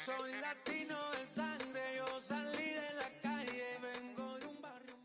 Soy latino de sangre, yo salí de la calle, vengo de un barrio.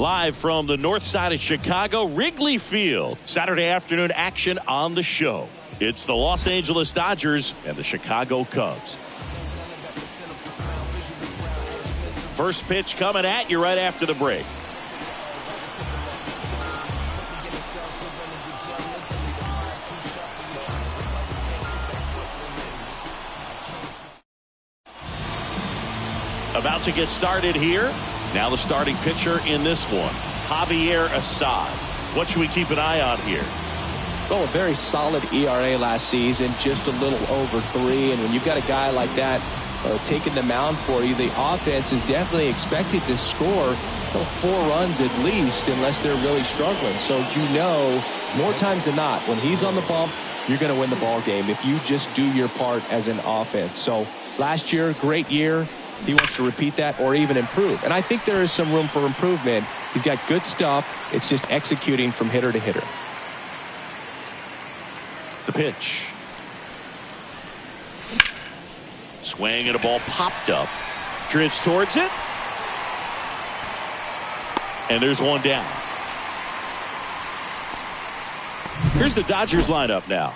Live from the north side of Chicago, Wrigley Field. Saturday afternoon action on the show. It's the Los Angeles Dodgers and the Chicago Cubs. First pitch coming at you right after the break. About to get started here. Now the starting pitcher in this one, Javier Assad. What should we keep an eye on here? Well, a very solid ERA last season, just a little over 3. And when you've got a guy like that taking the mound for you, the offense is definitely expected to score 4 runs at least unless they're really struggling. So more times than not, when he's on the bump, you're going to win the ball game if you just do your part as an offense. So last year, great year. He wants to repeat that or even improve. And I think there is some room for improvement. He's got good stuff. It's just executing from hitter to hitter. The pitch. Swing and a ball popped up. Drifts towards it. And there's one down. Here's the Dodgers lineup now.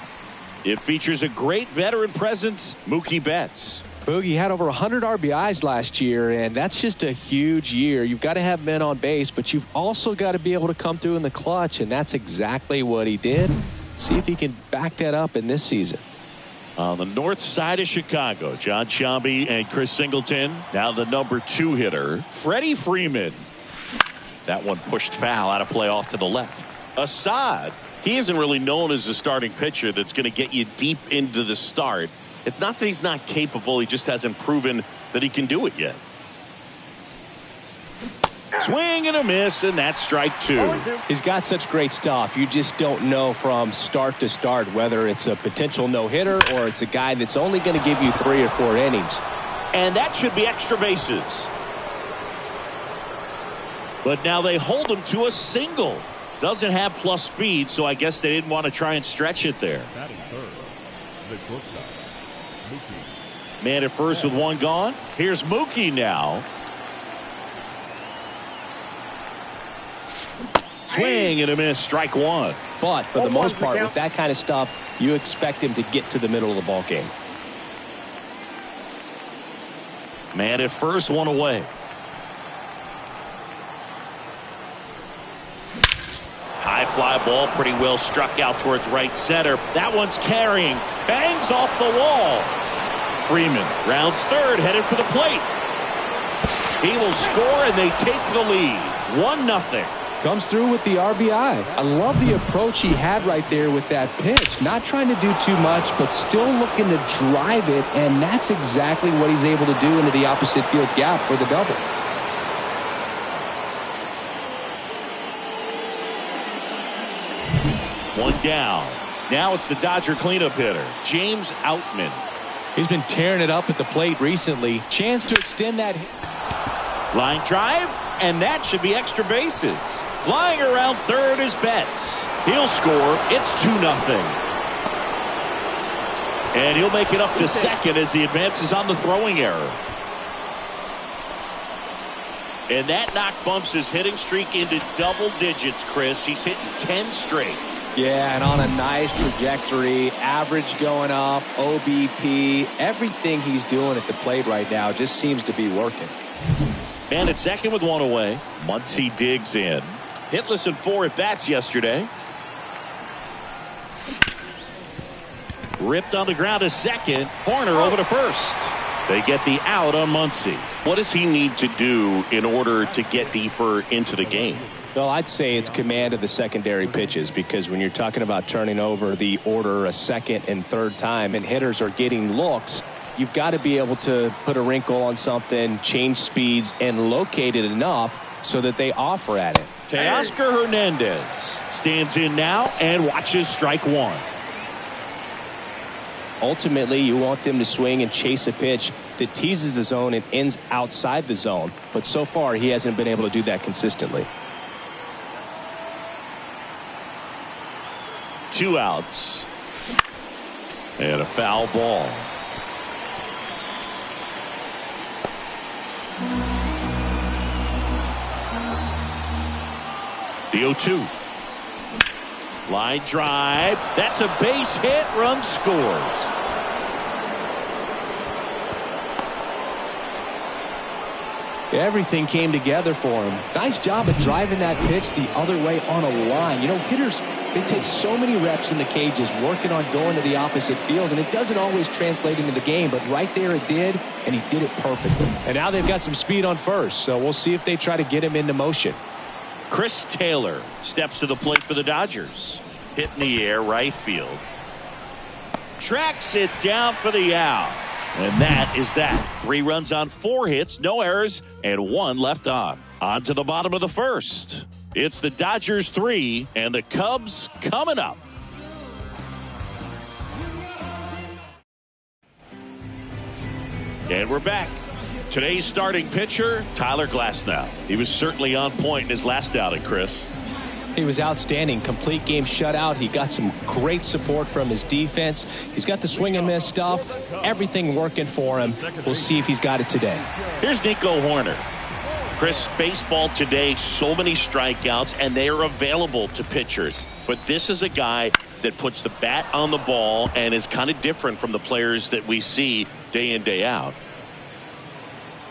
It features a great veteran presence, Mookie Betts. Boogie had over 100 RBIs last year, and that's just a huge year. You've got to have men on base, but you've also got to be able to come through in the clutch, and that's exactly what he did. See if he can back that up in this season. On the north side of Chicago, John Sciambi and Chris Singleton. Now the number 2 hitter, Freddie Freeman. That one pushed foul out of play off to the left. Assad, he isn't really known as a starting pitcher that's going to get you deep into the start. It's not that he's not capable, he just hasn't proven that he can do it yet. Swing and a miss, and that's strike 2. He's got such great stuff. You just don't know from start to start whether it's a potential no-hitter or it's a guy that's only going to give you 3 or 4 innings. And that should be extra bases. But now they hold him to a single. Doesn't have plus speed, so I guess they didn't want to try and stretch it there. Man at first with 1 gone. Here's Mookie now. Swing and a miss, strike 1. But for the most part, with that kind of stuff, you expect him to get to the middle of the ball game. Man at first, 1 away. High fly ball, pretty well struck out towards right center. That one's carrying, bangs off the wall. Freeman rounds third, headed for the plate. He will score, and they take the lead. 1-0. Comes through with the RBI. I love the approach he had right there with that pitch. Not trying to do too much, but still looking to drive it, and that's exactly what he's able to do into the opposite field gap for the double. One down. Now it's the Dodger cleanup hitter, James Outman. He's been tearing it up at the plate recently. Chance to extend that. Line drive, and that should be extra bases. Flying around third is Betts. He'll score. It's 2-0. And he'll make it up to second as he advances on the throwing error. And that knock bumps his hitting streak into double digits, Chris. He's hitting 10 straight. Yeah, and on a nice trajectory, average going up, OBP, everything he's doing at the plate right now just seems to be working. Man at second with 1 away. Muncy digs in. Hitless in 4 at-bats yesterday. Ripped on the ground to second. Horner over to first. They get the out on Muncy. What does he need to do in order to get deeper into the game? Well, I'd say it's command of the secondary pitches, because when you're talking about turning over the order a second and third time and hitters are getting looks, you've got to be able to put a wrinkle on something, change speeds, and locate it enough so that they offer at it. Teoscar Hernandez stands in now and watches strike 1. Ultimately, you want them to swing and chase a pitch that teases the zone and ends outside the zone. But so far, he hasn't been able to do that consistently. 2 outs. And a foul ball. The 0-2. Line drive. That's a base hit. Run scores. Everything came together for him. Nice job of driving that pitch the other way on a line. You know, hitters, they take so many reps in the cages working on going to the opposite field, and it doesn't always translate into the game, but right there it did, and he did it perfectly. And now they've got some speed on first, so we'll see if they try to get him into motion. Chris Taylor steps to the plate for the Dodgers. Hit in the air, right field. Tracks it down for the out. And that is that. 3 runs on 4 hits, no errors, and 1 left on. On to the bottom of the first. It's the Dodgers 3 and the Cubs coming up. And we're back. Today's starting pitcher, Tyler Glasnow. He was certainly on point in his last outing, Chris. He was outstanding. Complete game shutout. He got some great support from his defense. He's got the swing and miss stuff. Everything working for him. We'll see if he's got it today. Here's Nico Horner. Chris, baseball today, so many strikeouts, and they are available to pitchers. But this is a guy that puts the bat on the ball and is kind of different from the players that we see day in, day out.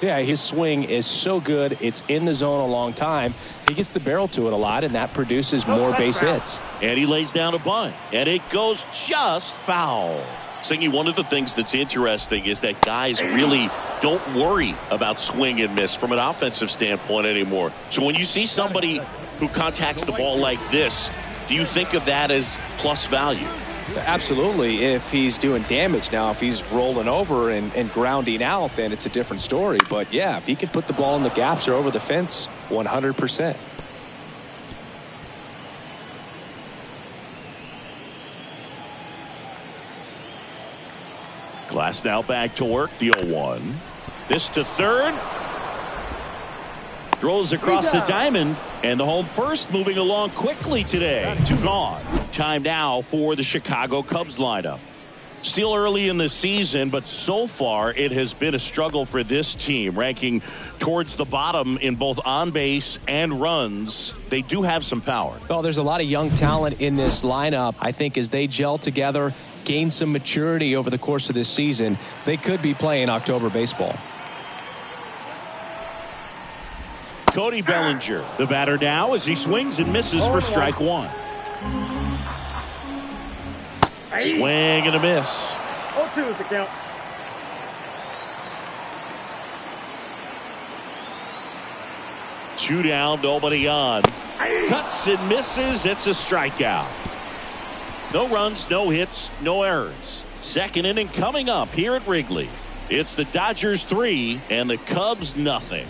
Yeah, his swing is so good. It's in the zone a long time. He gets the barrel to it a lot, and that produces more base hits. And he lays down a bunt, and it goes just foul. Singy, one of the things that's interesting is that guys really don't worry about swing and miss from an offensive standpoint anymore. So when you see somebody who contacts the ball like this, do you think of that as plus value? Absolutely, if he's doing damage. Now, if he's rolling over and grounding out, then it's a different story. But, yeah, if he can put the ball in the gaps or over the fence, 100%. Glasnow back to work, the 0-1. This to third. Throws across the diamond, and the home first moving along quickly today. 2 gone. Time now for the Chicago Cubs lineup. Still early in the season, but so far it has been a struggle for this team, ranking towards the bottom in both on base and runs. They do have some power. Well, there's a lot of young talent in this lineup. I think as they gel together, gain some maturity over the course of this season, they could be playing October baseball. Cody Bellinger, the batter now, as he swings and misses for strike 1. Swing and a miss. 0-2 is the count. Two down, nobody on. Cuts and misses. It's a strikeout. No runs, no hits, no errors. Second inning coming up here at Wrigley. It's the Dodgers 3 and the Cubs nothing.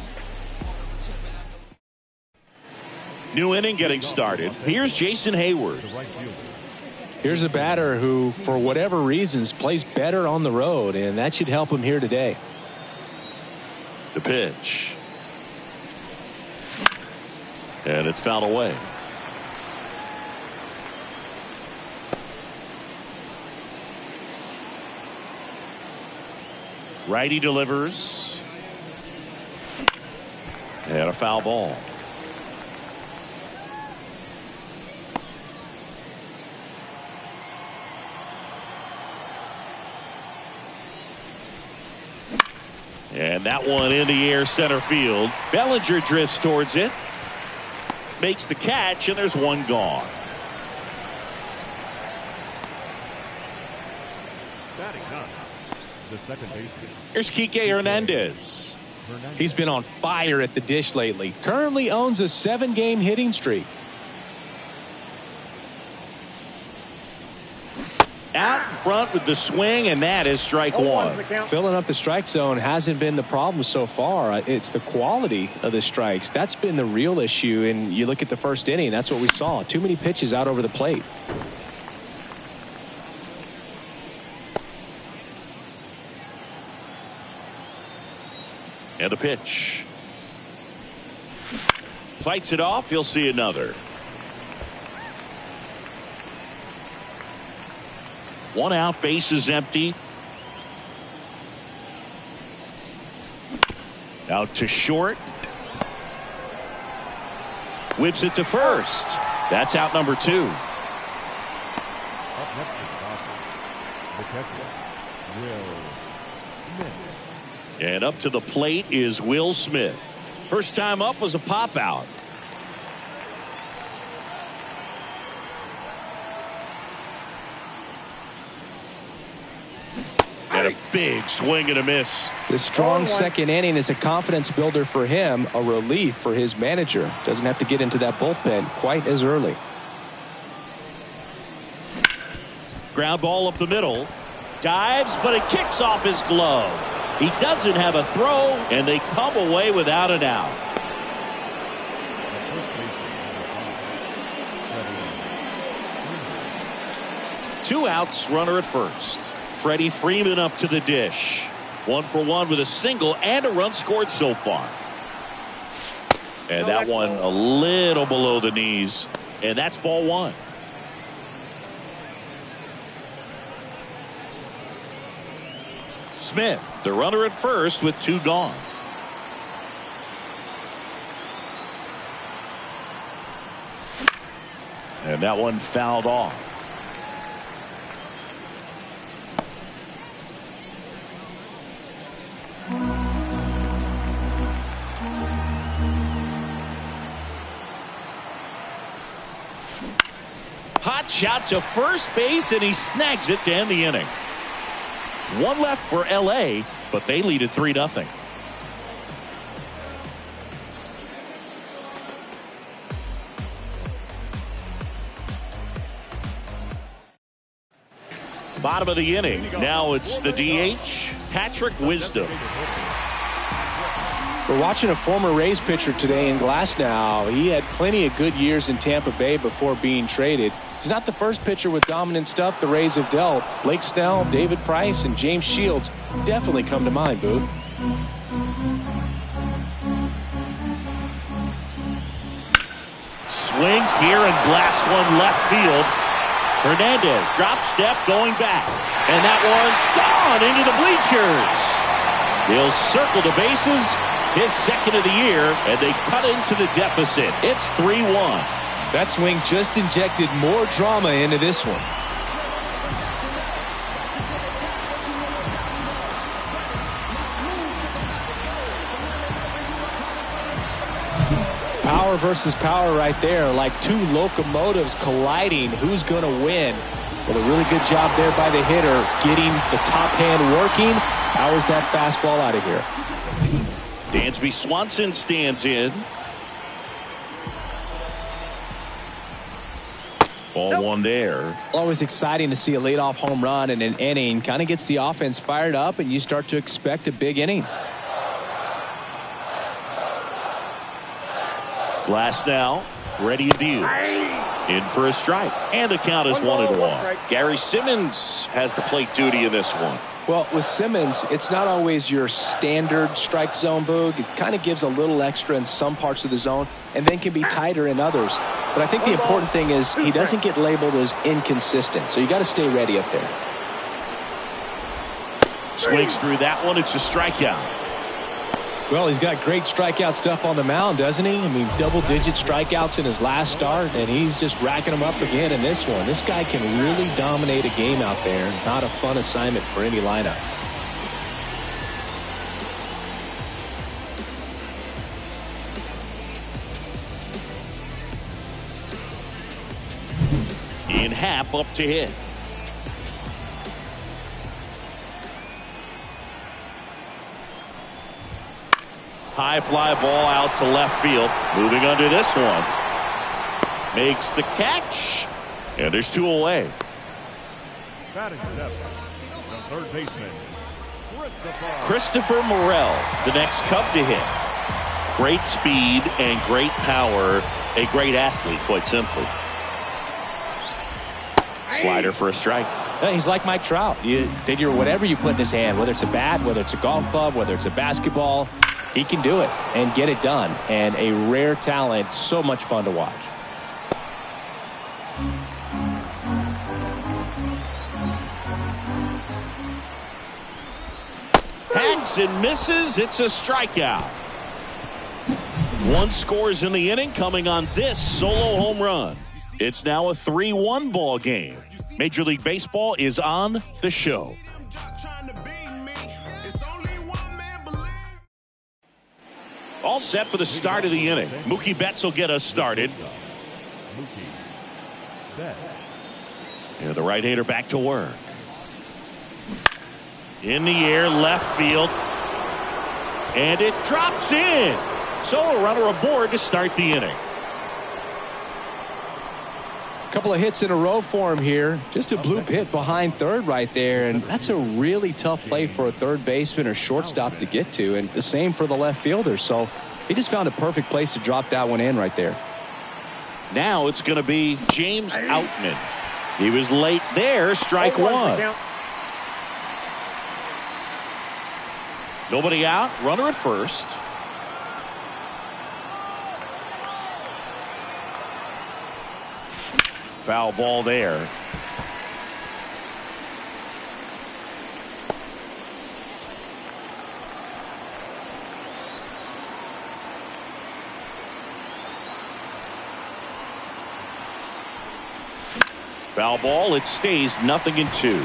New inning getting started. Here's Jason Hayward. Here's a batter who, for whatever reasons, plays better on the road, and that should help him here today. The pitch. And it's fouled away. Righty delivers. And a foul ball. And that one in the air center field. Bellinger drifts towards it. Makes the catch, and there's one gone. Batting up, the second baseman. Here's Kike Hernandez. He's been on fire at the dish lately. Currently owns a 7-game hitting streak. Out in front with the swing, and that is strike 1. Filling up the strike zone hasn't been the problem so far. It's the quality of the strikes. That's been the real issue. And you look at the first inning, that's what we saw. Too many pitches out over the plate. And a pitch. Fights it off. You'll see another. One out, base is empty. Out to short. Whips it to first. That's out number 2. Up next is the catcher, Will Smith. And up to the plate is Will Smith. First time up was a pop out. And a big swing and a miss. The strong second inning is a confidence builder for him, a relief for his manager. Doesn't have to get into that bullpen quite as early. Ground ball up the middle. Dives, but it kicks off his glove. He doesn't have a throw, and they come away without an out. Two outs, runner at first. Freddie Freeman up to the dish. 1 for 1 with a single and a run scored so far. And that one a little below the knees. And that's ball 1. Smith, the runner at first with 2 gone. And that one fouled off. Hot shot to first base, and he snags it to end the inning. 1 left for L.A., but they lead at 3-0. Bottom of the inning. Now it's the DH, Patrick Wisdom. We're watching a former Rays pitcher today in Glasnow. He had plenty of good years in Tampa Bay before being traded. He's not the first pitcher with dominant stuff the Rays have dealt. Blake Snell, David Price, and James Shields definitely come to mind, Boo. Swings here and blasts one left field. Hernandez drop step going back. And that one's gone into the bleachers. He'll circle the bases, his second of the year, and they cut into the deficit. It's 3-1. That swing just injected more drama into this one. Power versus power right there, like 2 locomotives colliding. Who's going to win? Well, a really good job there by the hitter, getting the top hand working. Powers that fastball out of here. Dansby Swanson stands in. Ball 1 there. Always exciting to see a leadoff home run in an inning. Kind of gets the offense fired up, and you start to expect a big inning. Glass now, ready to deal. In for a strike. And the count is 1-1. Gary Simmons has the plate duty in this one. Well, with Simmons, it's not always your standard strike zone, Boog. It kind of gives a little extra in some parts of the zone and then can be tighter in others. But I think the important thing is he doesn't get labeled as inconsistent, so you got to stay ready up there. Swings through that one. It's a strikeout. Well, he's got great strikeout stuff on the mound, doesn't he? I mean, double-digit strikeouts in his last start, and he's just racking them up again in this one. This guy can really dominate a game out there. Not a fun assignment for any lineup. Ian Happ up to hit. High fly ball out to left field. Moving under this one. Makes the catch. And there's 2 away. Batting 7, the third baseman, Christopher Morel, the next Cub to hit. Great speed and great power. A great athlete, quite simply. Slider for a strike. He's like Mike Trout. You figure whatever you put in his hand, whether it's a bat, whether it's a golf club, whether it's a basketball, he can do it and get it done. And a rare talent, so much fun to watch. Hacks and misses. It's a strikeout. 1 scores in the inning, coming on this solo home run. It's now a 3-1 ball game. Major League Baseball is on the show. All set for the start of the inning. Mookie Betts will get us started. And the right-hander back to work. In the air, left field. And it drops in. So a runner aboard to start the inning. Couple of hits in a row for him here. Just a bloop hit behind third right there, and that's a really tough play for a third baseman or shortstop to get to, and the same for the left fielder. So he just found a perfect place to drop that one in right there. Now it's going to be James Outman. He was late there, strike one. Nobody out, runner at first. Foul ball there. Foul ball, it stays 0-2.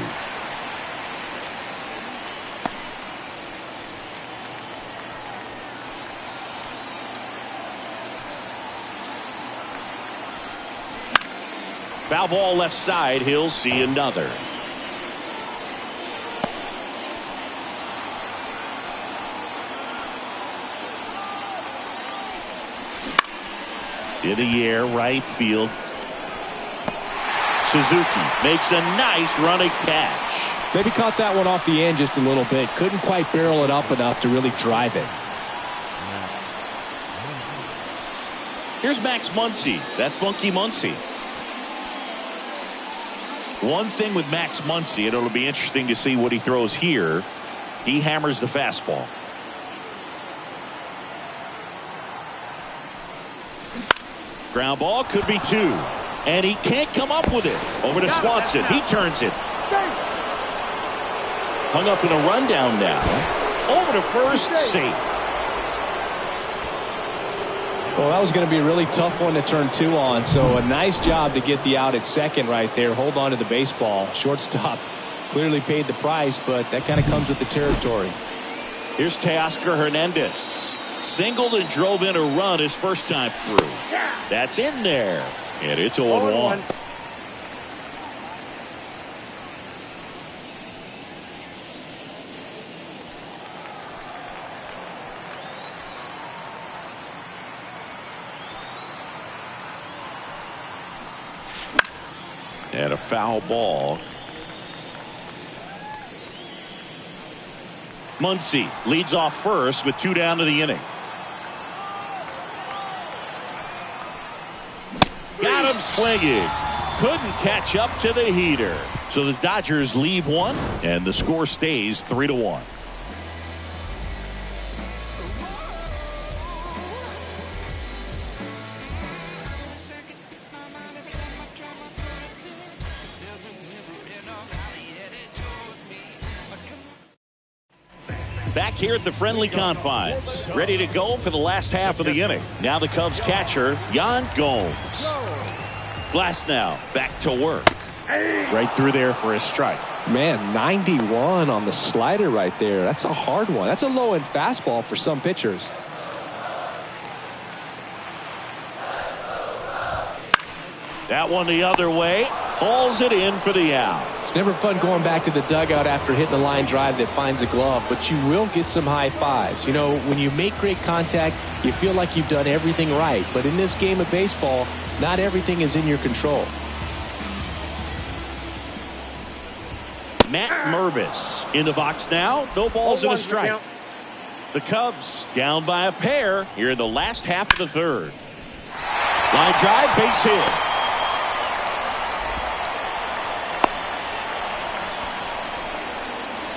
Foul ball left side. He'll see another. In the air, right field. Suzuki makes a nice running catch. Maybe caught that one off the end just a little bit. Couldn't quite barrel it up enough to really drive it. Here's Max Muncy, that funky Muncy. One thing with Max Muncy, and it'll be interesting to see what he throws here. He hammers the fastball. Ground ball could be two. And he can't come up with it. Over to Swanson. He turns it. Hung up in a rundown now. Over to first, safe. Well, that was going to be a really tough one to turn two on. So a nice job to get the out at second right there. Hold on to the baseball. Shortstop clearly paid the price, but that kind of comes with the territory. Here's Teoscar Hernandez. Singled and drove in a run his first time through. That's in there. And it's 0-1. And a foul ball. Muncy leads off first with 2 down to the inning. Got him swinging. Couldn't catch up to the heater. So the Dodgers leave one, and the score stays 3-1. Back here at the friendly confines, ready to go for the last half of the inning. Now the Cubs catcher, Yan Gomes. Glasnow back to work. Right through there for a strike. Man, 91 on the slider right there. That's a hard one. That's a low-end fastball for some pitchers. That one the other way. Hauls it in for the out. It's never fun going back to the dugout after hitting a line drive that finds a glove, but you will get some high fives. You know, when you make great contact, you feel like you've done everything right. But in this game of baseball, not everything is in your control. Matt Mervis in the box now. No balls and a strike. The Cubs down by a pair here in the last half of the third. Line drive, base hit.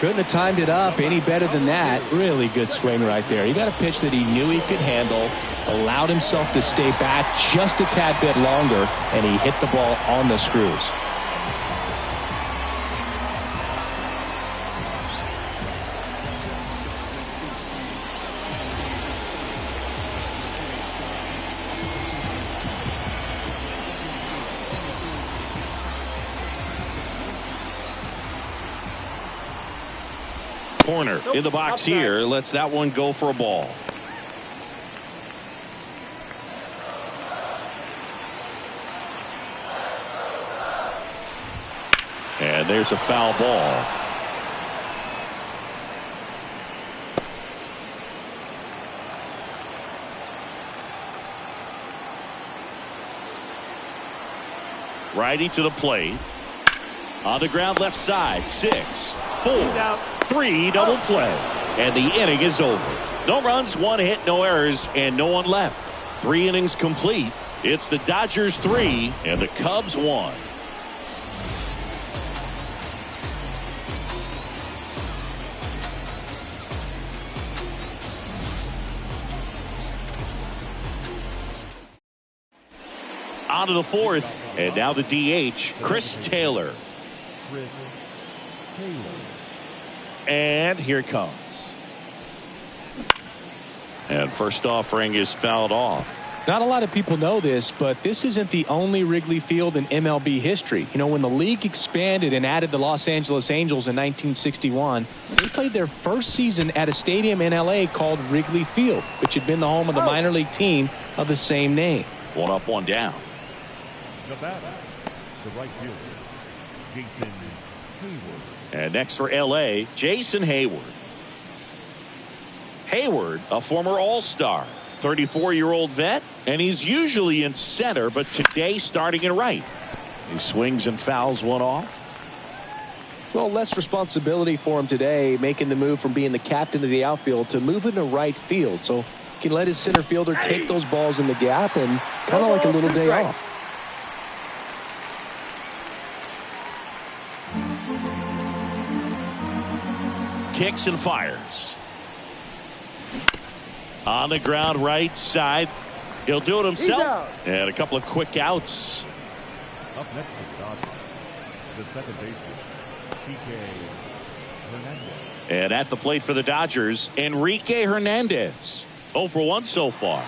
Couldn't have timed it up any better than that. Really good swing right there. He got a pitch that he knew he could handle, allowed himself to stay back just a tad bit longer, and he hit the ball on the screws. Corner in the box here. Lets that one go for a ball. And there's a foul ball. Righty to the plate. On the ground left side. 6, 4, 3, double play. And the inning is over. No runs, 1 hit, no errors, and no one left. 3 innings complete. It's the Dodgers 3 and the Cubs 1. On to the 4th, and now the DH, Chris Taylor. And here it comes. And first offering is fouled off. Not a lot of people know this, but this isn't the only Wrigley Field in MLB history. You know, when the league expanded and added the Los Angeles Angels in 1961, they played their first season at a stadium in L.A. called Wrigley Field, which had been the home of the minor league team of the same name. 1 up, 1 down. The batter, the right fielder, Jason Hayward. And next for L.A., Jason Hayward. Hayward, a former All-Star, 34-year-old vet, and he's usually in center, but today starting in right. He swings and fouls one off. Well, less responsibility for him today, making the move from being the captain of the outfield to moving to right field. So he can let his center fielder take those balls in the gap and kind of like a little day off. Kicks and fires. On the ground right side. He'll do it himself. And a couple of quick outs. Up next for Dodgers, the second baseman, Enrique Hernandez. And at the plate for the Dodgers, Enrique Hernandez. 0 for 1 so far.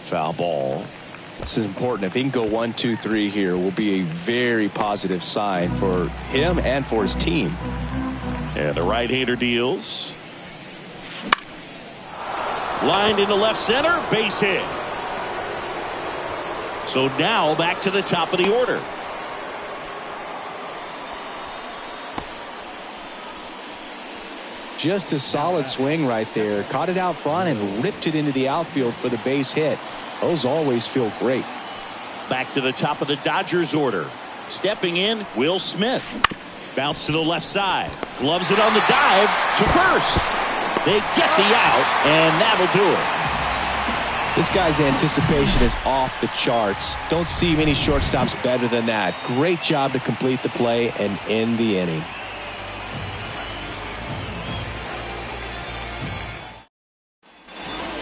Foul ball. This is important. If he can go 1, 2, 3 here, will be a very positive sign for him and for his team. And the right-hander deals. Lined into left center, base hit. So now back to the top of the order. Just a solid swing right there. Caught it out front and ripped it into the outfield for the base hit. Those always feel great. Back to the top of the Dodgers order. Stepping in, Will Smith. Bounce to the left side. Gloves it on the dive to first. They get the out, and that'll do it. This guy's anticipation is off the charts. Don't see many shortstops better than that. Great job to complete the play and end the inning.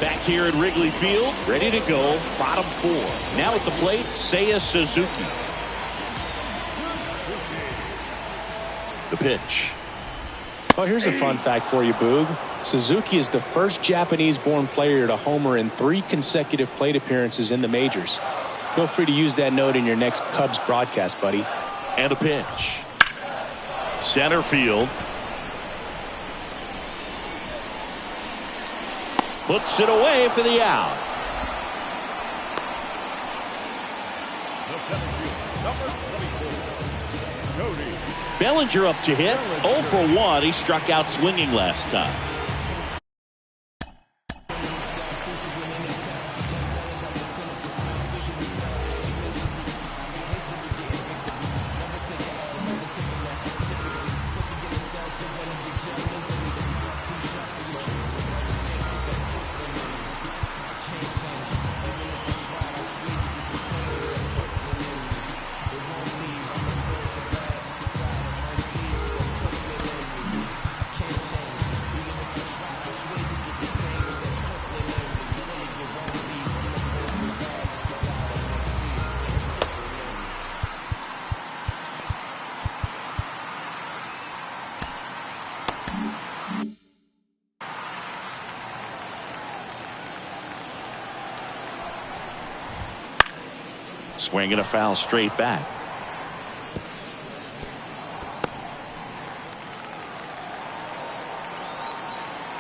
Back here at Wrigley Field, ready to go, bottom 4. Now at the plate, Seiya Suzuki. The pitch. Oh, here's a fun fact for you, Boog. Suzuki is the first Japanese-born player to homer in 3 consecutive plate appearances in the majors. Feel free to use that note in your next Cubs broadcast, buddy. And a pitch. Center field. Puts it away for the out. Bellinger up to hit. 0 for 1. He struck out swinging last time. Swing and a foul straight back.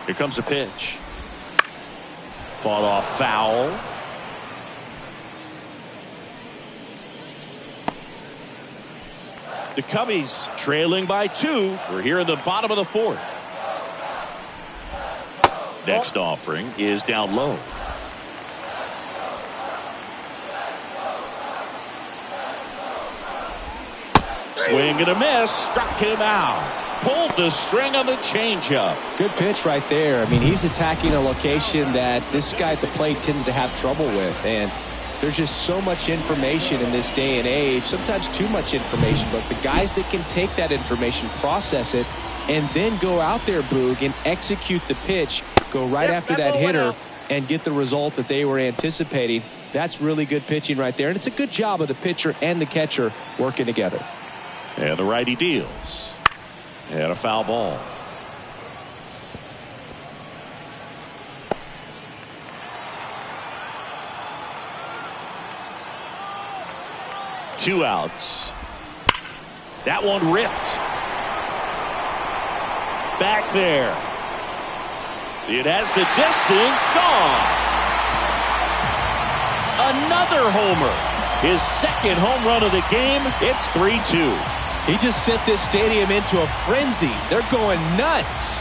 Here comes a pitch. Fought off foul. The Cubbies trailing by 2. We're here in the bottom of the 4th. Next offering is down low. Swing and a miss. Struck him out. Pulled the string on the changeup. Good pitch right there. I mean, he's attacking a location that this guy at the plate tends to have trouble with. And there's just so much information in this day and age, sometimes too much information. But the guys that can take that information, process it, and then go out there, Boog, and execute the pitch, go right after that hitter, and get the result that they were anticipating. That's really good pitching right there. And it's a good job of the pitcher and the catcher working together. And the righty deals. And a foul ball. Two outs. That one ripped. Back there. It has the distance. Gone. Another homer. His second home run of the game. It's 3-2. He just sent this stadium into a frenzy. They're going nuts.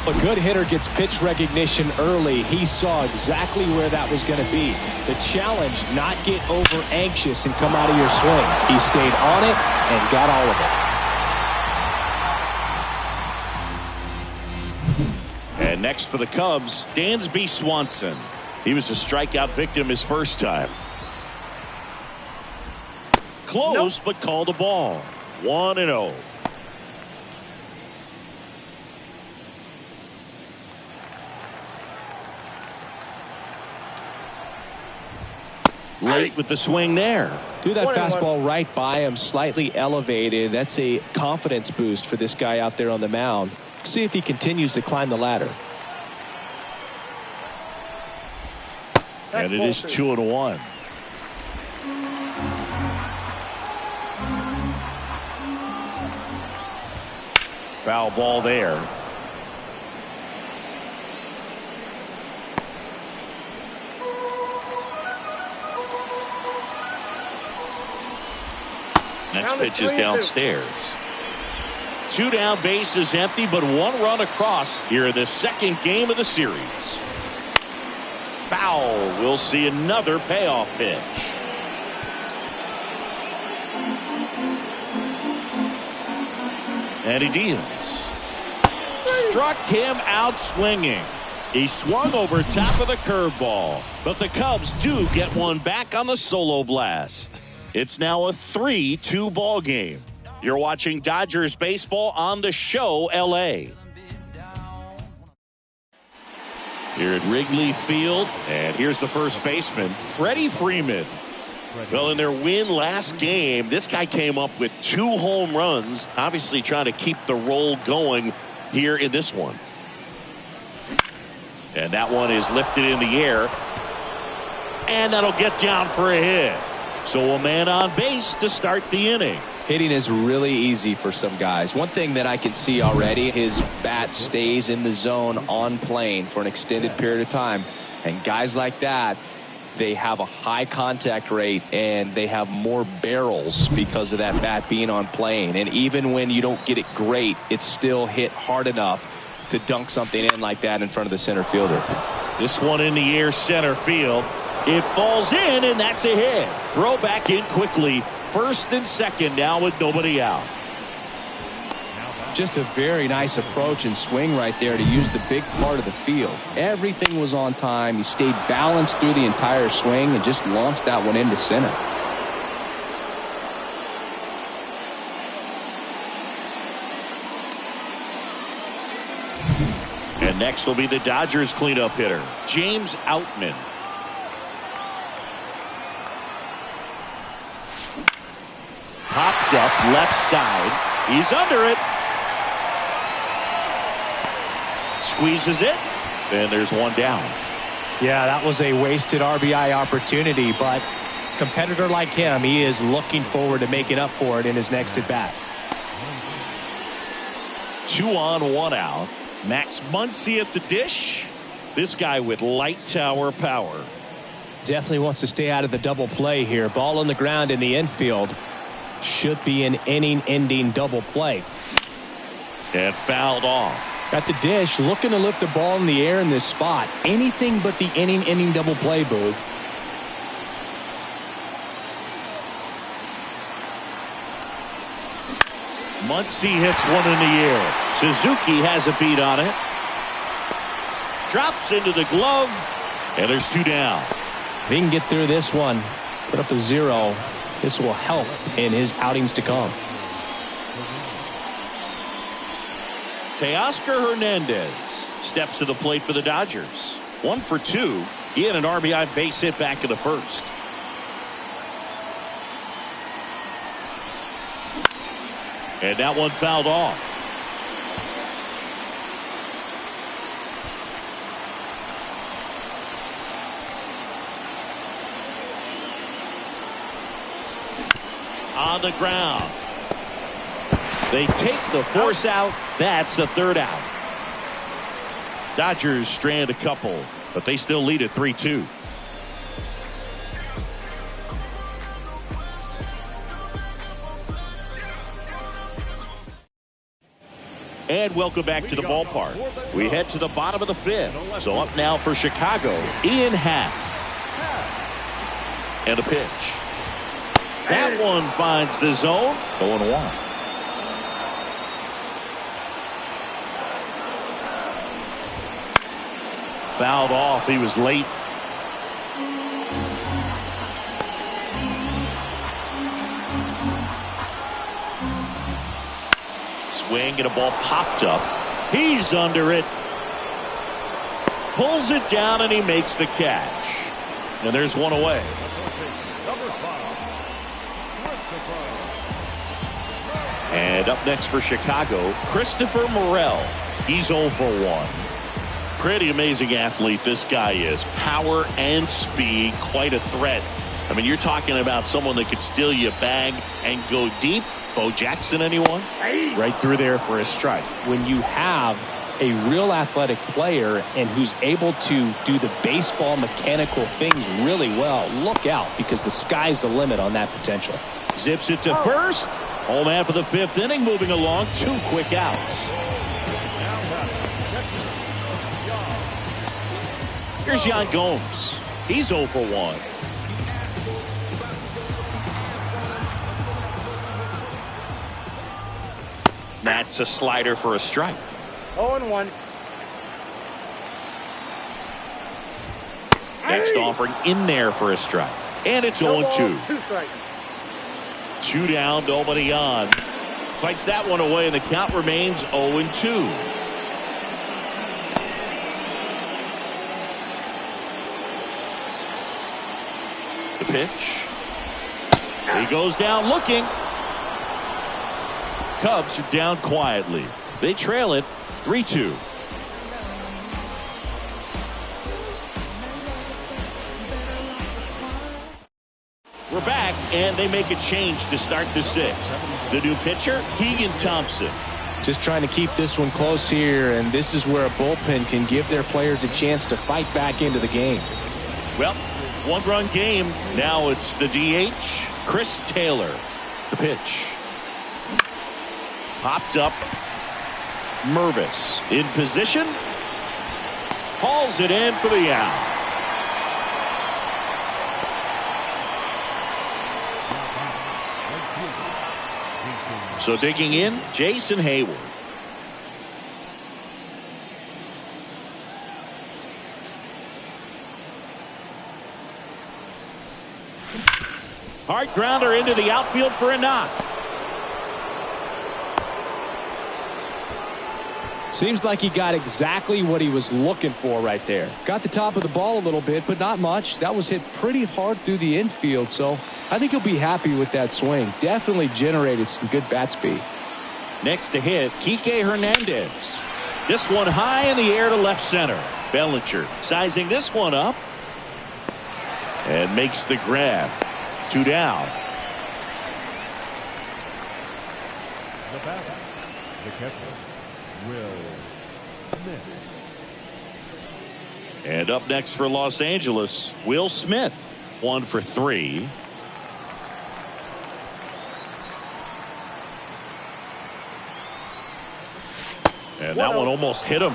A good hitter gets pitch recognition early. He saw exactly where that was going to be. The challenge, not get over anxious and come out of your swing. He stayed on it and got all of it. And next for the Cubs, Dansby Swanson. He was a strikeout victim his first time. Close, but called a ball. 1-0. Late with the swing there. Threw that fastball right by him, slightly elevated. That's a confidence boost for this guy out there on the mound. See if he continues to climb the ladder. And it is 2-1. Foul ball there. Next pitch is downstairs. Two down, bases empty, but one run across here in the second game of the series. Foul. We'll see another payoff pitch. And he deals. Struck him out swinging. He swung over top of the curveball, but the Cubs do get one back on the solo blast. It's now a 3-2 ball game. You're watching Dodgers baseball on the show LA. Here at Wrigley Field, and here's the first baseman, Freddie Freeman. Well, in their win last game, this guy came up with 2 home runs, obviously trying to keep the roll going here in this one. And that one is lifted in the air, and that'll get down for a hit. So a man on base to start the inning. Hitting is really easy for some guys. One thing that I can see already, his bat stays in the zone on plane for an extended period of time. And guys like that, they have a high contact rate and they have more barrels because of that bat being on plane. And even when you don't get it great, it's still hit hard enough to dunk something in like that in front of the center fielder. This one in the air, center field. It falls in, and that's a hit. Throw back in quickly. First and second now with nobody out. Just a very nice approach and swing right there to use the big part of the field. Everything was on time. He stayed balanced through the entire swing and just launched that one into center. And next will be the Dodgers cleanup hitter, James Outman. Popped up left side. He's under it. Squeezes it. And there's one down. Yeah, that was a wasted RBI opportunity, but competitor like him, he is looking forward to making up for it in his next at bat. 2 on, 1 out. Max Muncy at the dish. This guy with light tower power. Definitely wants to stay out of the double play here. Ball on the ground in the infield. Should be an inning-ending double play. And fouled off. Got the dish, looking to lift the ball in the air in this spot. Anything but the inning double play, Boog. Muncy hits one in the air. Suzuki has a beat on it. Drops into the glove. And there's 2 down. If he can get through this one, put up a 0, this will help in his outings to come. Teoscar Hernandez steps to the plate for the Dodgers. 1 for 2. He had an RBI base hit back in the first. And that one fouled off. On the ground. They take the force out. That's the 3rd out. Dodgers strand a couple, but they still lead at 3-2. And welcome back to the ballpark. We head to the bottom of the 5th. So up now for Chicago, Ian Happ. And a pitch. That one finds the zone. 0-1. Fouled off. He was late. Swing and a ball popped up. He's under it. Pulls it down and he makes the catch. And there's one away. And up next for Chicago, Christopher Morel. He's 0 for 1. Pretty amazing athlete this guy is. Power and speed, quite a threat. I mean, you're talking about someone that could steal you a bag and go deep. Bo Jackson, anyone? Right through there for a strike. When you have a real athletic player and who's able to do the baseball mechanical things really well, look out, because the sky's the limit on that potential. Zips it to first. Home half of the 5th inning, moving along. 2 quick outs. Here's Yan Gomes. He's 0 for 1. That's a slider for a strike. 0-1. Next offering in there for a strike. And it's 0-2. 2 strikes. 2 down, nobody on. Fights that one away, and the count remains 0-2. The pitch. He goes down looking. Cubs are down quietly. They trail it 3-2. We're back, and they make a change to start the 6th. The new pitcher, Keegan Thompson. Just trying to keep this one close here, and this is where a bullpen can give their players a chance to fight back into the game. Well, 1-run game. Now it's the DH, Chris Taylor. The pitch. Popped up. Mervis in position. Hauls it in for the out. So digging in, Jason Hayward. Hard grounder into the outfield for a knock. Seems like he got exactly what he was looking for right there. Got the top of the ball a little bit, but not much. That was hit pretty hard through the infield, so I think he'll be happy with that swing. Definitely generated some good bat speed. Next to hit, Kike Hernandez. This one high in the air to left center. Bellinger sizing this one up and makes the grab. 2 down. The batter, the catcher, Will Smith. And up next for Los Angeles, Will Smith. 1 for 3. And that one almost hit him.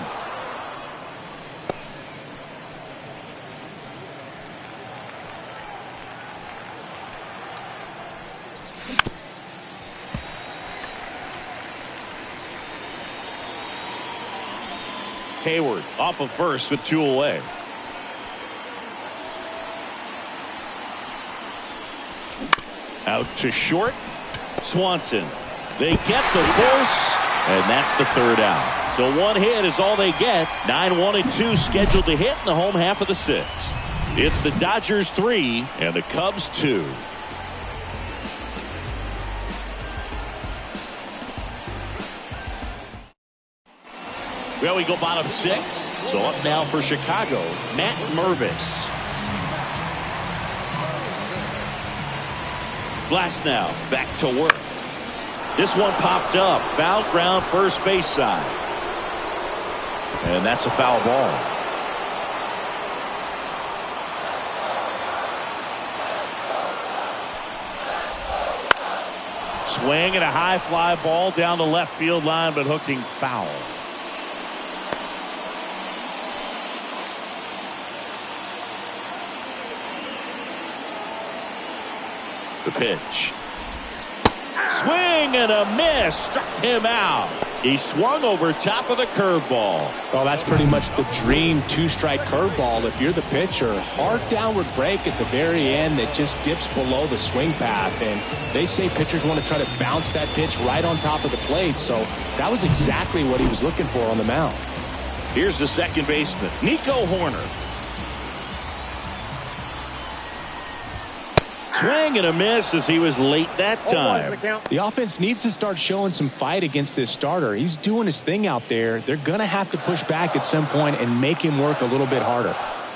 Hayward off of first with 2 away. Out to short. Swanson. They get the force, and that's the 3rd out. So 1 hit is all they get. 9-1 and 2 scheduled to hit in the home half of the 6th. It's the Dodgers 3 and the Cubs 2. Well, we go bottom 6. So up now for Chicago, Matt Mervis. Glasnow back to work. This one popped up. Foul ground first base side. And that's a foul ball. Swing and a high fly ball down the left field line, but hooking foul. The pitch. Swing and a miss. Struck him out. He swung over top of the curveball. Well, that's pretty much the dream 2-strike curveball if you're the pitcher. Hard downward break at the very end that just dips below the swing path. And they say pitchers want to try to bounce that pitch right on top of the plate. So that was exactly what he was looking for on the mound. Here's the second baseman, Nico Horner. Swing and a miss as he was late that time. The offense needs to start showing some fight against this starter. He's doing his thing out there. They're going to have to push back at some point and make him work a little bit harder.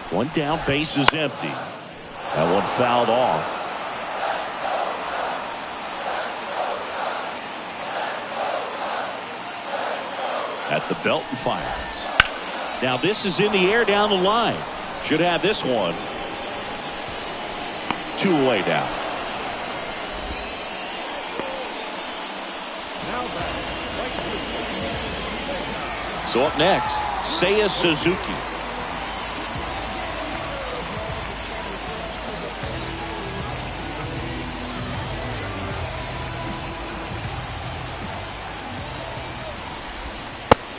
1 down, base is empty. That one fouled off. At the belt and fires. Now this is in the air down the line. Should have this one. 2 away down. So up next, Seiya Suzuki.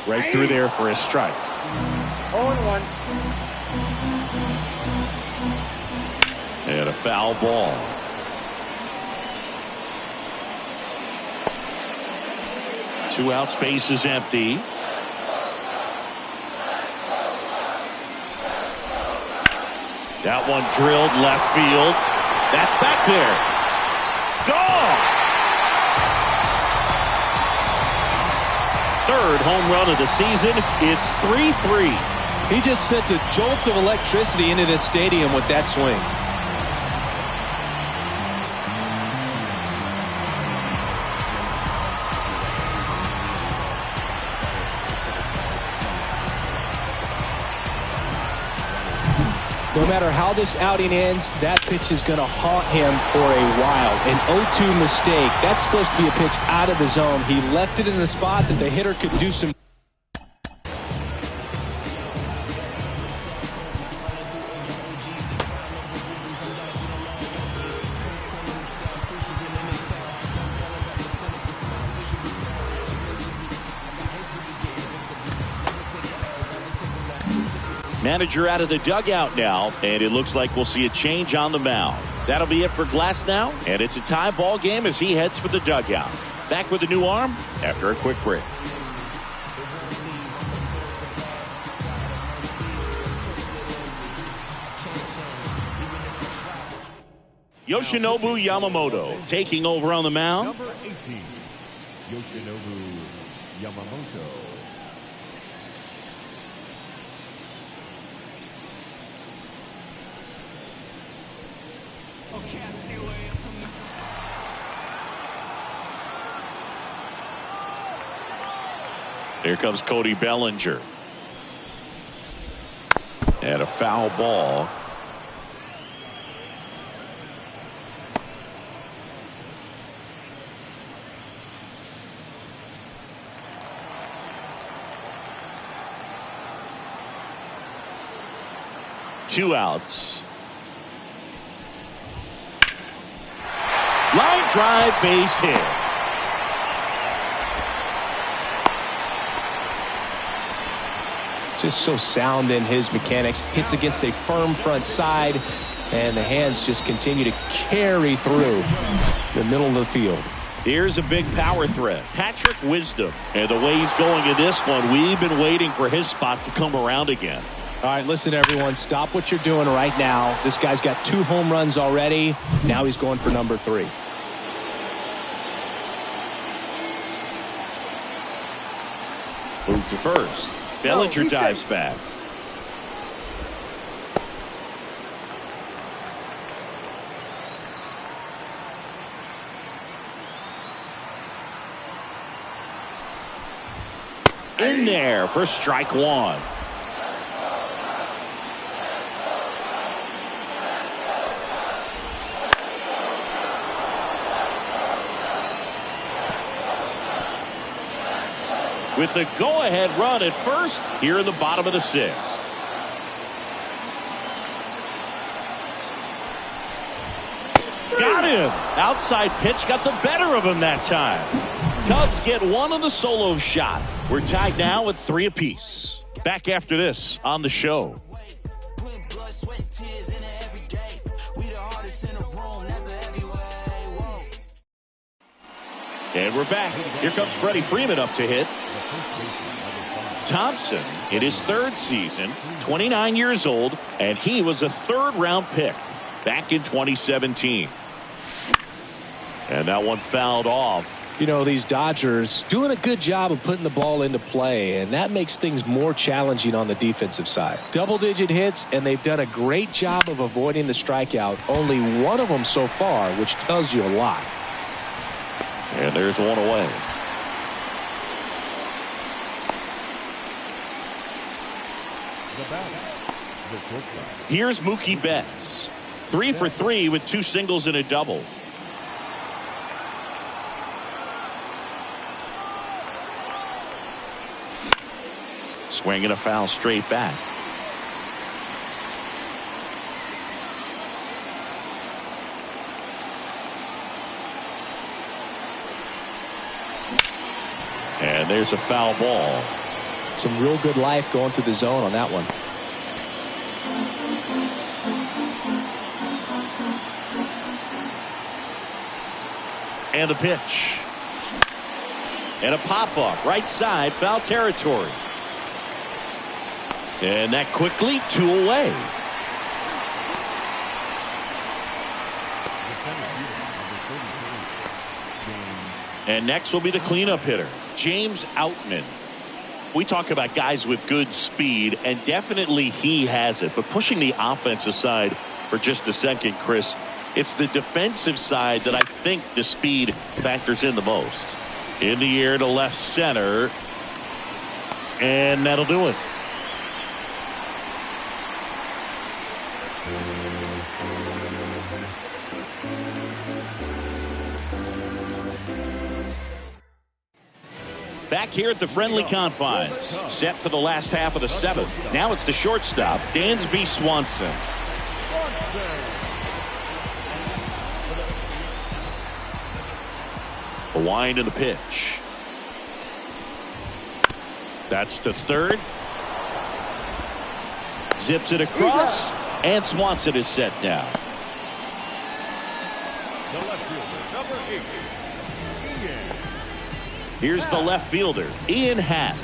Right through there for a strike. 0-1. And a foul ball. Two outs, base is empty. That one drilled left field. That's back there. Gone! Third home run of the season. It's 3-3. He just sent a jolt of electricity into this stadium with that swing. No matter how this outing ends, that pitch is going to haunt him for a while. An 0-2 mistake. That's supposed to be a pitch out of the zone. He left it in the spot that the hitter could do some. Manager out of the dugout now, and it looks like we'll see a change on the mound. That'll be it for Glasnow, and it's a tie ball game as he heads for the dugout. Back with a new arm after a quick break. Yoshinobu Yamamoto taking over on the mound. Number 18, Yoshinobu Yamamoto. Here comes Cody Bellinger. And a foul ball. 2 outs. Line drive, base hit. Just so sound in his mechanics. Hits against a firm front side, and the hands just continue to carry through the middle of the field. Here's a big power threat, Patrick Wisdom. And the way he's going in this one, we've been waiting for his spot to come around again. All right, listen, everyone. Stop what you're doing right now. This guy's got 2 home runs already. Now he's going for number 3. Move to first. Bellinger dives back. In there for strike 1. With the go-ahead run at first here in the bottom of the 6th. Got him. Outside pitch got the better of him that time. Cubs get 1 on the solo shot. We're tied now at 3 apiece. Back after this on the show. And we're back. Here comes Freddie Freeman up to hit. Thompson in his 3rd season, 29 years old, and he was a 3rd-round pick back in 2017. And that one fouled off. You know, these Dodgers doing a good job of putting the ball into play, and that makes things more challenging on the defensive side. Double-digit hits, and they've done a great job of avoiding the strikeout. Only 1 of them so far, which tells you a lot. And there's 1 away. Here's Mookie Betts. 3 for 3 with 2 singles and a double. Swinging a foul straight back. And there's a foul ball. Some real good life going through the zone on that one. And a pitch. And a pop-up. Right side, foul territory. And that quickly 2 away. And next will be the cleanup hitter, James Outman. We talk about guys with good speed, and definitely he has it. But pushing the offense aside for just a second, Chris, it's the defensive side that I think the speed factors in the most. In the air to left center. And that'll do it. Back here at the friendly confines, set for the last half of the 7th. Now it's the shortstop, Dansby Swanson. A wind in the pitch. That's to third. Zips it across, and Swanson is set down. The left fielder, number 8, Ian. Here's the left fielder, Ian Happ.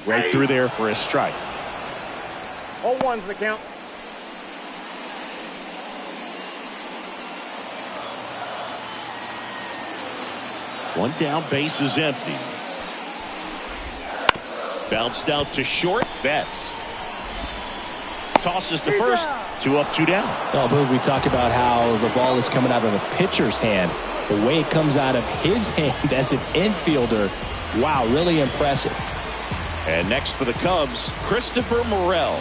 Right through there for a strike. 0-1's the count. One down, base is empty. Bounced out to short. Betts tosses to first. 2 up, 2 down. Oh, Boog, we talk about how the ball is coming out of a pitcher's hand. The way it comes out of his hand as an infielder, wow, really impressive. And next for the Cubs, Christopher Morel.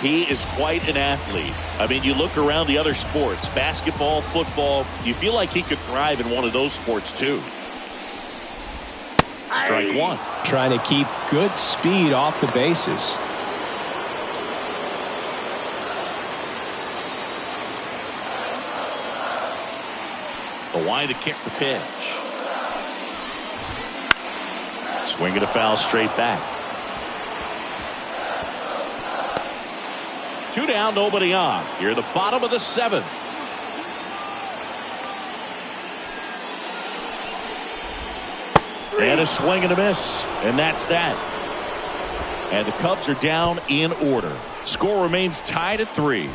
He is quite an athlete. I mean, you look around the other sports, basketball, football, you feel like he could thrive in one of those sports too. Strike one. Trying to keep good speed off the bases. The line to kick the pitch. Swing and a foul straight back. 2 down, nobody on. Here at the bottom of the 7th. And a swing and a miss. And that's that. And the Cubs are down in order. Score remains tied at 3.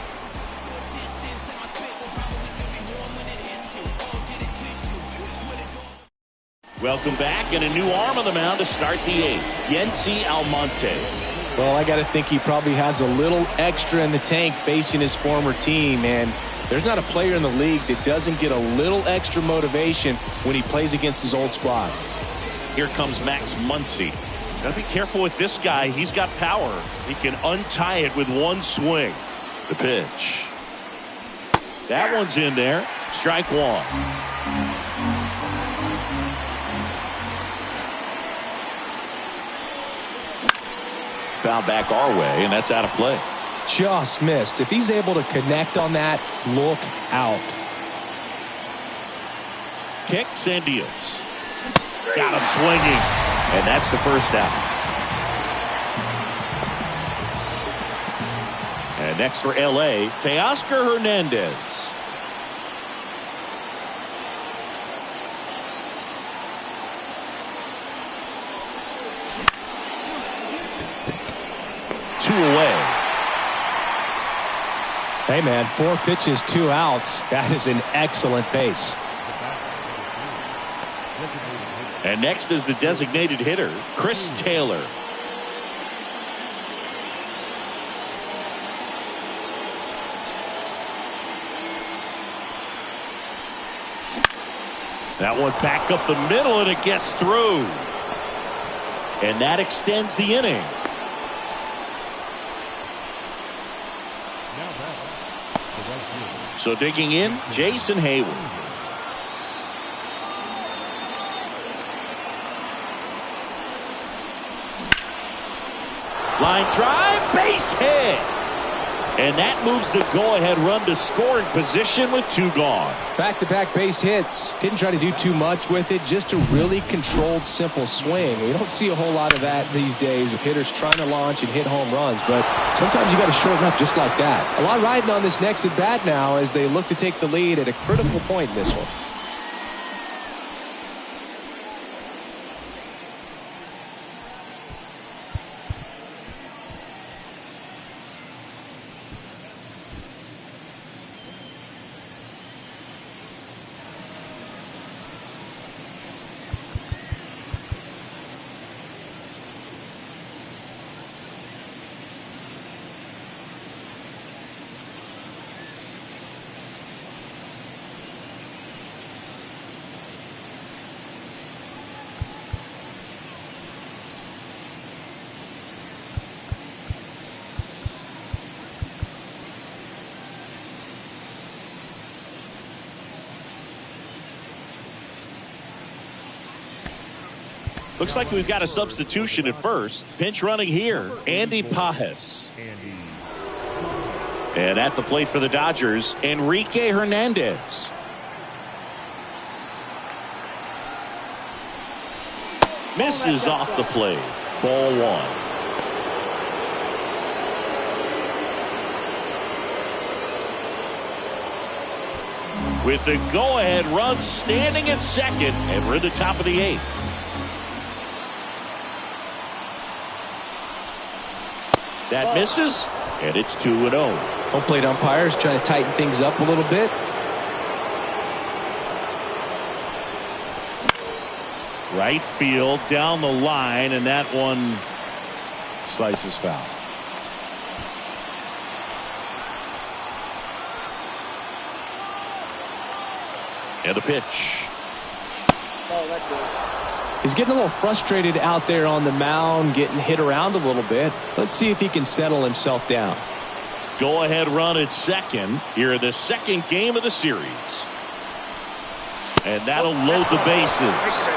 Welcome back, and a new arm on the mound to start the 8th. Yency Almonte. Well, I got to think he probably has a little extra in the tank facing his former team, and there's not a player in the league that doesn't get a little extra motivation when he plays against his old squad. Here comes Max Muncy. Gotta be careful with this guy. He's got power. He can untie it with one swing. The pitch. That one's in there. Strike one. Foul back our way, and that's out of play. Just missed. If he's able to connect on that, look out. Kicks and deals. Got him swinging, and that's the first out. And next for L.A., Teoscar Hernandez. Two away. Hey, man, 4 pitches, 2 outs. That is an excellent pace. And next is the designated hitter, Chris Taylor. That one back up the middle, and it gets through. And that extends the inning. So digging in, Jason Hayward. Line drive, base hit. And that moves the go-ahead run to scoring position with 2 gone. Back-to-back base hits. Didn't try to do too much with it. Just a really controlled, simple swing. We don't see a whole lot of that these days with hitters trying to launch and hit home runs. But sometimes you got to shorten up just like that. A lot riding on this next at-bat now as they look to take the lead at a critical point in this one. Looks like we've got a substitution at first. Pinch running here, Andy Pajes. And at the plate for the Dodgers, Enrique Hernandez. Misses off the plate. Ball 1. With the go-ahead run standing at second, and we're at the top of the 8th. That misses, and it's 2-0. Home plate umpires trying to tighten things up a little bit. Right field, down the line, and that one slices foul. And the pitch. Oh, that's good. He's getting a little frustrated out there on the mound, getting hit around a little bit. Let's see if he can settle himself down. Go-ahead run at second here in the second game of the series. And that'll load the bases.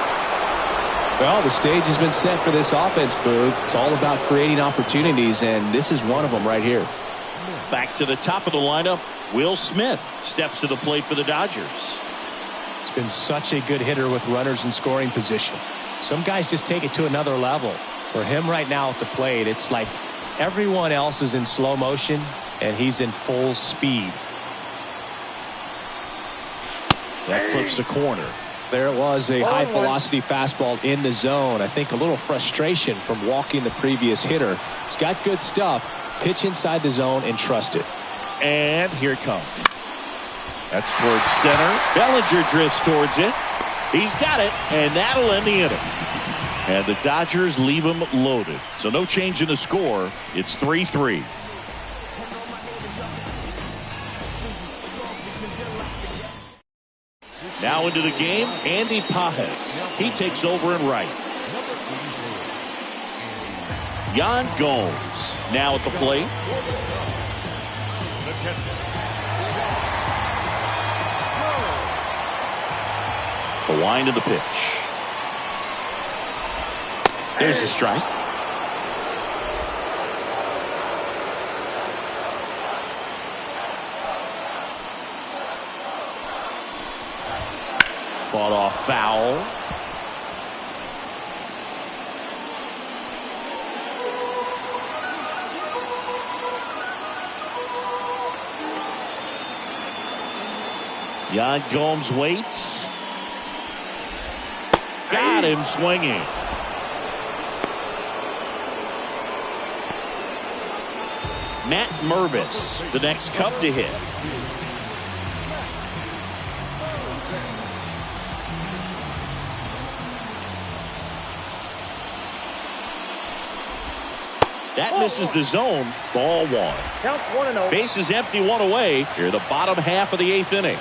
Well, the stage has been set for this offense, Boog. It's all about creating opportunities, and this is one of them right here. Back to the top of the lineup, Will Smith steps to the plate for the Dodgers. He's been such a good hitter with runners in scoring position. Some guys just take it to another level. For him right now at the plate, it's like everyone else is in slow motion, and he's in full speed. That clips the corner. There was a high-velocity fastball in the zone. I think a little frustration from walking the previous hitter. He's got good stuff. Pitch inside the zone and trust it. And here it comes. That's towards center. Bellinger drifts towards it. He's got it, and that'll end the inning. And the Dodgers leave him loaded. So no change in the score. It's 3-3. Now into the game, Andy Pajes. He takes over in right. Yan Gomes now at the plate. The wind of the pitch. There's a strike. Fought off foul. Yan Gomes waits. Got him swinging. Matt Mervis, the next Cub to hit. That misses the zone. Ball one. Counts 1-0. Bases empty, one away. Here the bottom half of the eighth inning.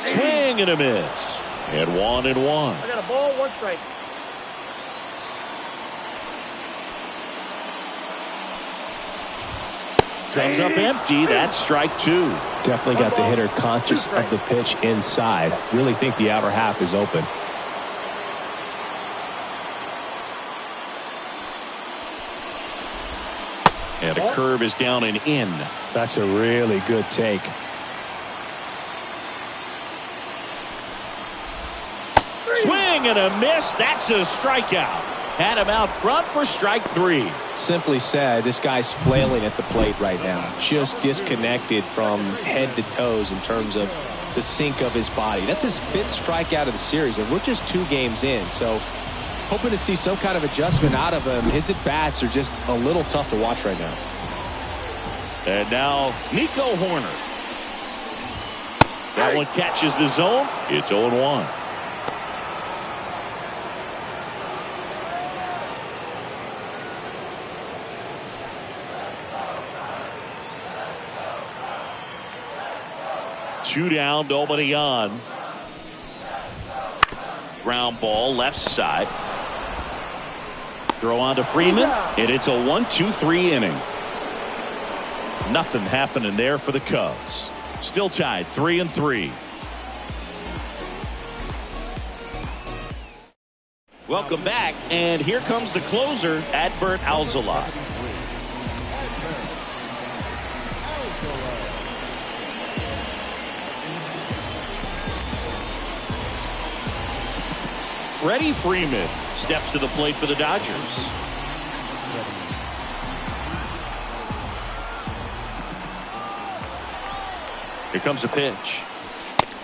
Swing and a miss. And 1-1. I got a ball, 1 strike. Comes up empty. That's strike 2. Definitely got the hitter conscious of the pitch inside. Really think the outer half is open. And a curve is down and in. That's a really good take. Swing and a miss. That's a strikeout. Had him out front for strike 3. Simply said, this guy's flailing at the plate right now. Just disconnected from head to toes in terms of the sink of his body. That's his 5th strikeout of the series, and we're just 2 games in. So hoping to see some kind of adjustment out of him. His at-bats are just a little tough to watch right now. And now Nico Horner. That one catches the zone. It's 0-1. Two down, nobody on. Ground ball, left side. Throw on to Freeman, and it's a 1-2-3 inning. Nothing happening there for the Cubs. Still tied 3-3. Welcome back, and here comes the closer, Adbert Alzolay. Freddie Freeman steps to the plate for the Dodgers. Here comes a pitch.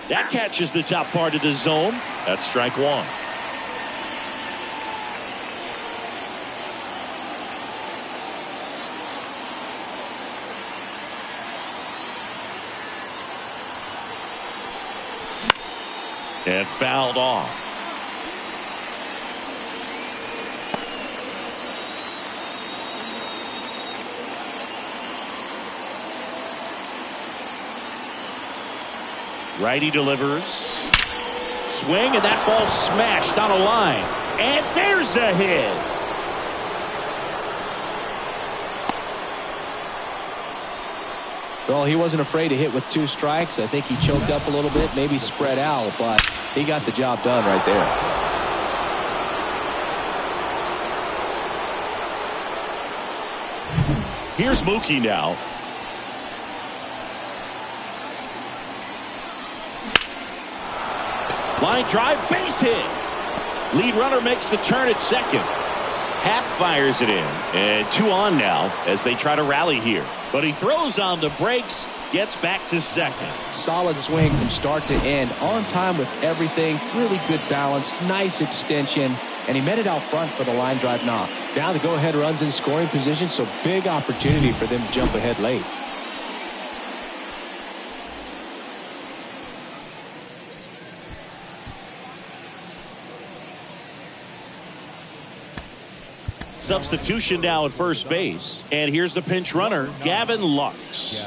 That catches the top part of the zone. That's strike 1. And fouled off. Righty delivers. Swing, and that ball smashed on a line. And there's a hit. Well, he wasn't afraid to hit with 2 strikes. I think he choked up a little bit, maybe spread out, but he got the job done right there. Here's Mookie now. Line drive, base hit. Lead runner makes the turn at second. Happ fires it in, and 2 on now as they try to rally here. But he throws on the brakes, gets back to second. Solid swing from start to end, on time with everything, really good balance, nice extension, and he met it out front for the line drive knock. Now the go-ahead runs in scoring position, so big opportunity for them to jump ahead late. Substitution now at first base. And here's the pinch runner, Gavin Lux.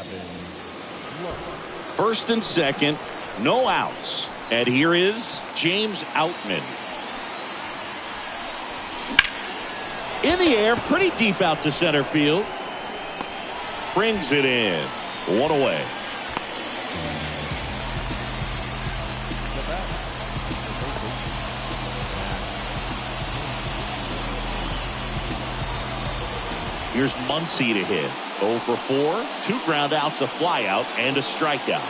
First and second, no outs. And here is James Outman. In the air, pretty deep out to center field. Brings it in. 1 away. Here's Muncy to hit. 0 for 4. 2 ground outs, a fly out, and a strikeout.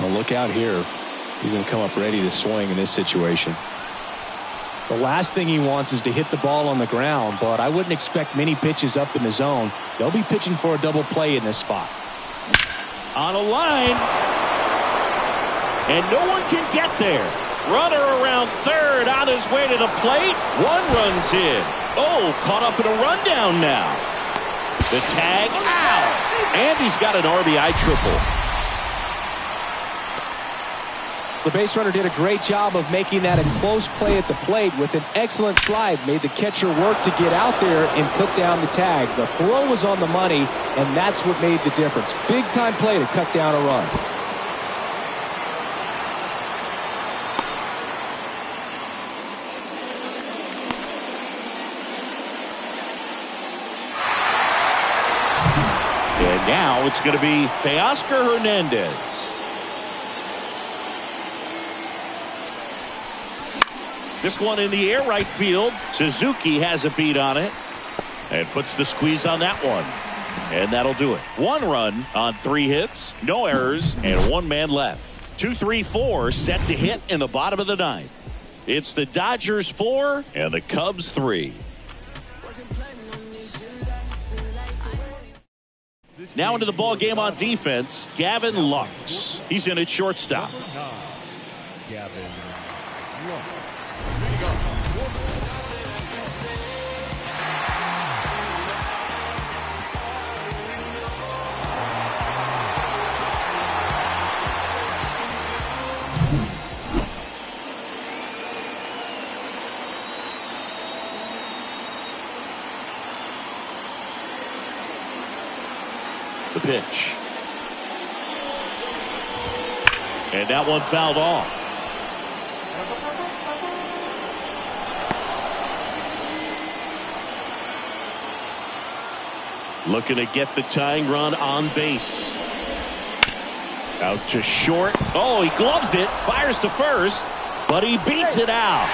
Well, look out here. He's going to come up ready to swing in this situation. The last thing he wants is to hit the ball on the ground, but I wouldn't expect many pitches up in the zone. They'll be pitching for a double play in this spot. On a line. And no one can get there. Runner around third on his way to the plate. 1 run's in. Oh, caught up in a rundown now. The tag out. And he's got an RBI triple. The base runner did a great job of making that a close play at the plate with an excellent drive. Made the catcher work to get out there and put down the tag. The throw was on the money, and that's what made the difference. Big time play to cut down a run. And now it's going to be Teoscar Hernandez. This one in the air right field. Suzuki has a beat on it and puts the squeeze on that one. And that'll do it. 1 run on 3 hits, no errors, and 1 man left. 2-3-4 set to hit in the bottom of the 9th. It's the Dodgers 4 and the Cubs 3. Now into the ball game on defense, Gavin Lux. He's in at shortstop. Gavin Lux. The pitch. And that one fouled off. Looking to get the tying run on base. Out to short. Oh, he gloves it. Fires to first. But he beats it out.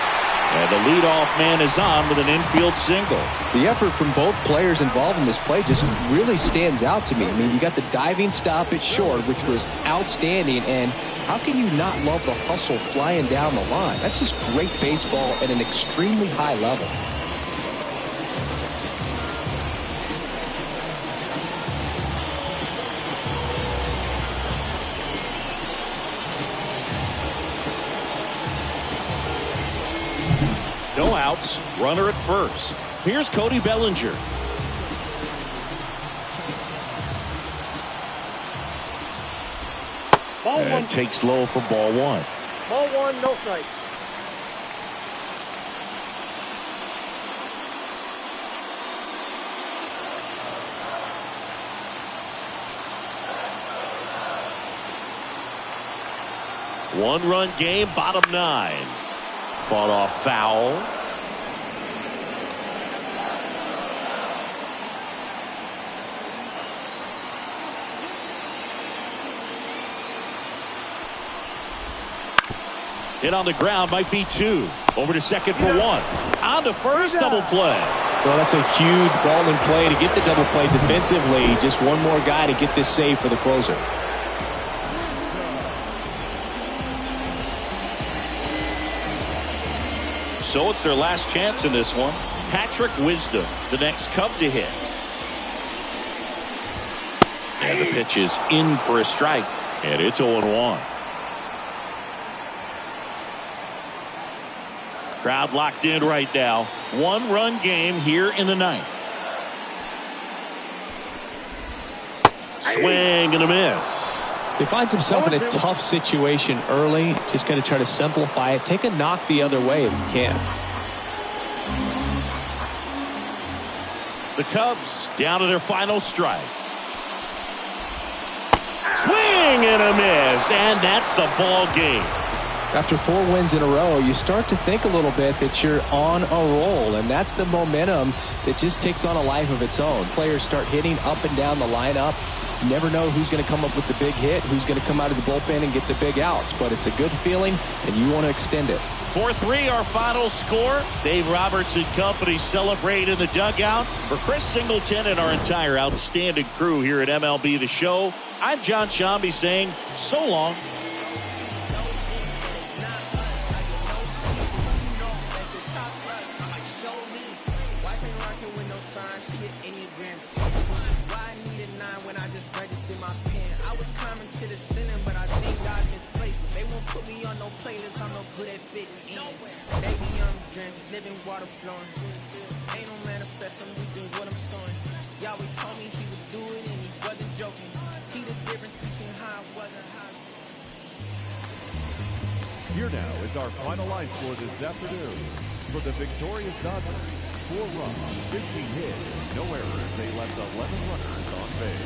And the leadoff man is on with an infield single. The effort from both players involved in this play just really stands out to me. I mean, you got the diving stop at short, which was outstanding, and how can you not love the hustle flying down the line? That's just great baseball at an extremely high level. No outs, runner at first. Here's Cody Bellinger. And takes low for ball 1. Ball 1, no strike. One-run game, bottom 9. Fought off foul. Hit on the ground, might be 2. Over to second for 1. On to first, double play. Well, that's a huge ball in play to get the double play defensively. Just one more guy to get this save for the closer. So it's their last chance in this one. Patrick Wisdom, the next Cub to hit. And the pitch is in for a strike. And it's 0-1. Crowd locked in right now. 1-run game here in the 9th. Swing and a miss. He finds himself in a tough situation early. Just going to try to simplify it. Take a knock the other way if you can. The Cubs down to their final strike. Swing and a miss, and that's the ball game. After 4 wins in a row, you start to think a little bit that you're on a roll, and that's the momentum that just takes on a life of its own. Players start hitting up and down the lineup. You never know who's going to come up with the big hit, who's going to come out of the bullpen and get the big outs, but it's a good feeling, and you want to extend it. 4-3 our final score. Dave Roberts and company celebrate in the dugout. For Chris Singleton and our entire outstanding crew here at MLB The Show, I'm John Shambi saying so long. I'm no good at fitting in. Baby, I'm drenched, living water flowing. Ain't no manifest, I'm reaping what I'm sowing. Yahweh told me he would do it and he wasn't joking. He the difference between how I was and how I was. Here now is our final line score this afternoon. For the victorious Dodgers, 4 runs, 15 hits, no errors. They left 11 runners on base.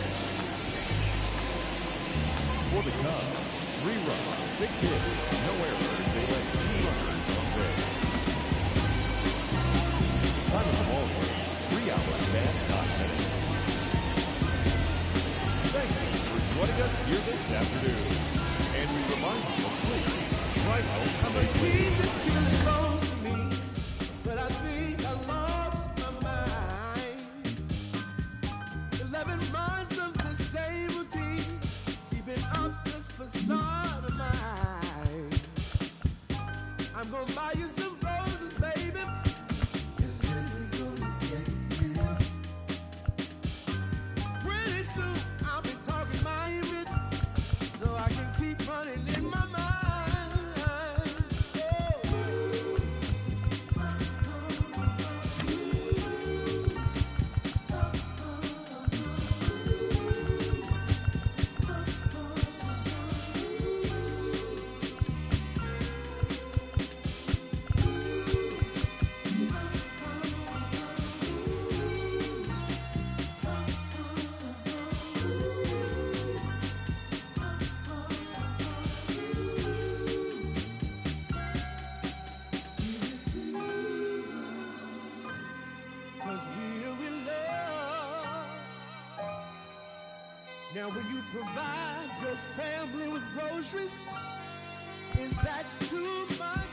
For the Cubs, 3 runs, 6 hits, no errors. They left 2 runners on base. Time of the ball game, 3 hours and 9 minutes. Thank you for joining us here this afternoon. And we remind you to please drive home safely. But I think I lost my mind. 11 months of the same routine, keeping up this facade of mine. I'm gonna buy you some roses, baby. Pretty soon I'll be talking my image, so I can keep running in my mind. Now when you provide your family with groceries, is that too much?